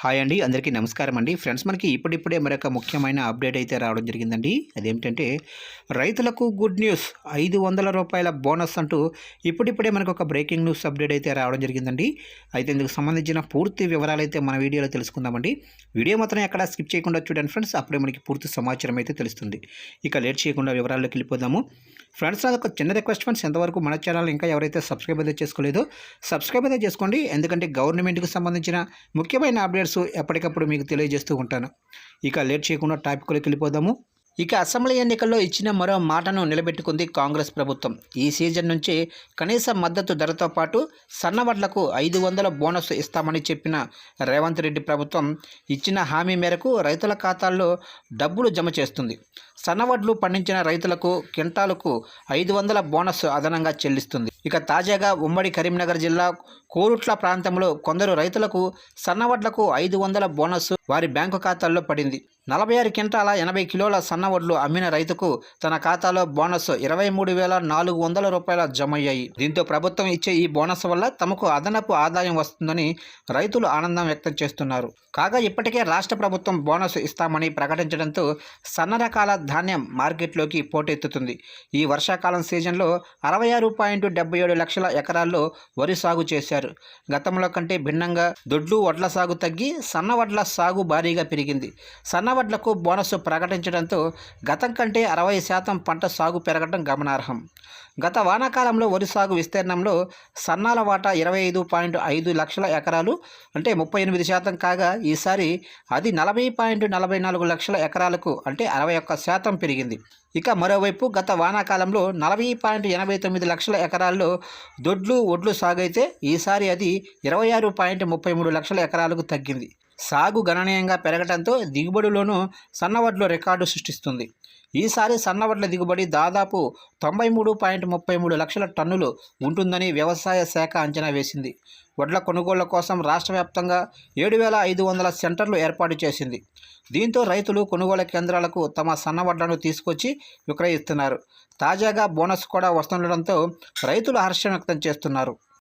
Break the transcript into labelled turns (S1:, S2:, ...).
S1: Hi అండి, అందరికీ నమస్కారం అండి. ఫ్రెండ్స్, మనకి ఇప్పుడిప్పుడే మరొక ముఖ్యమైన అప్డేట్ అయితే రావడం జరిగిందండి. అదేమిటంటే రైతులకు గుడ్ న్యూస్, రూ. 500 బోనస్ అంటూ ఇప్పుడిప్పుడే మనకు ఒక బ్రేకింగ్ న్యూస్ అప్డేట్ అయితే రావడం జరిగిందండి. అయితే ఇందుకు సంబంధించిన పూర్తి వివరాలు అయితే మన వీడియోలో తెలుసుకుందామండి. వీడియో మాత్రం ఎక్కడ స్కిప్ చేయకుండా చూడండి ఫ్రెండ్స్, అప్పుడే మనకి పూర్తి సమాచారం అయితే తెలుస్తుంది. ఇక లేట్ చేయకుండా వివరాల్లోకి వెళ్ళిపోదాము. ఫ్రెండ్స్, నాకు ఒక చిన్న రిక్వెస్ట్ ఫ్రెండ్స్, ఎంతవరకు మన ఛానల్ ఇంకా ఎవరైతే సబ్స్క్రైబ్ అయితే చేసుకోలేదో సబ్స్క్రైబ్ అయితే చేసుకోండి. ఎందుకంటే గవర్నమెంట్కి సంబంధించిన ముఖ్యమైన అప్డేట్స్ ఎప్పటికప్పుడు మీకు తెలియజేస్తూ ఉంటాను. ఇక లేట్ చేయకుండా టాపిక్లోకి వెళ్ళిపోదాము. ఇక అసెంబ్లీ ఎన్నికల్లో ఇచ్చిన మరో మాటను నిలబెట్టుకుంది కాంగ్రెస్ ప్రభుత్వం. ఈ సీజన్ నుంచి కనీస మద్దతు ధరతో పాటు సన్నవడ్లకు 500 బోనస్ ఇస్తామని చెప్పిన రేవంత్ రెడ్డి ప్రభుత్వం ఇచ్చిన హామీ మేరకు రైతుల ఖాతాల్లో డబ్బులు జమ చేస్తుంది. సన్నవడ్లు పండించిన రైతులకు క్వింటాలకు 500 బోనస్ అదనంగా చెల్లిస్తుంది. ఇక తాజాగా ఉమ్మడి కరీంనగర్ జిల్లా కోరుట్ల ప్రాంతంలో కొందరు రైతులకు సన్నవడ్లకు 500 బోనస్ వారి బ్యాంకు ఖాతాల్లో పడింది. 46 క్వింటాల 80 కిలోల సన్నవడ్లు అమ్మిన రైతుకు తన ఖాతాలో బోనస్ 23,400 రూపాయల జమయ్యాయి. దీంతో ప్రభుత్వం ఇచ్చే ఈ బోనస్ వల్ల తమకు అదనపు ఆదాయం వస్తుందని రైతులు ఆనందం వ్యక్తం చేస్తున్నారు. కాగా ఇప్పటికే రాష్ట్ర ప్రభుత్వం బోనస్ ఇస్తామని ప్రకటించడంతో సన్న రకాల ధాన్యం మార్కెట్లోకి పోటెత్తుతుంది. ఈ వర్షాకాలం సీజన్లో 66.77 లక్షల ఎకరాల్లో వరి సాగు చేశారు. గతంలో కంటే భిన్నంగా దొడ్లు వడ్ల సాగు తగ్గి సన్న వడ్ల సాగు భారీగా పెరిగింది. సన్నవడ్లకు బోనస్ ప్రకటించడంతో గతం కంటే 60% పంట సాగు పెరగడం గమనార్హం. గత వానాకాలంలో వరి సాగు విస్తీర్ణంలో సన్నాల వాటా 25.5 లక్షల ఎకరాలు అంటే 38% కాగా ఈసారి అది 40.44 లక్షల ఎకరాలకు అంటే 61% పెరిగింది. ఇక మరోవైపు గత వానాకాలంలో 40.89 లక్షల ఎకరాల్లో దొడ్లు వడ్లు సాగు అయితే ఈసారి అది 26.33 లక్షల ఎకరాలకు తగ్గింది. సాగు గణనీయంగా పెరగడంతో దిగుబడిలోనూ సన్నవడ్లు రికార్డు సృష్టిస్తుంది. ఈసారి సన్నవడ్ల దిగుబడి దాదాపు 93.33 లక్షల టన్నులు ఉంటుందని వ్యవసాయ శాఖ అంచనా వేసింది. వడ్ల కొనుగోళ్ల కోసం రాష్ట్ర వ్యాప్తంగా 7,500 సెంటర్లు ఏర్పాటు చేసింది. దీంతో రైతులు కొనుగోలు కేంద్రాలకు తమ సన్నవడ్లను తీసుకొచ్చి విక్రయిస్తున్నారు. తాజాగా బోనస్ కూడా వస్తుండడంతో రైతులు హర్షం వ్యక్తం చేస్తున్నారు.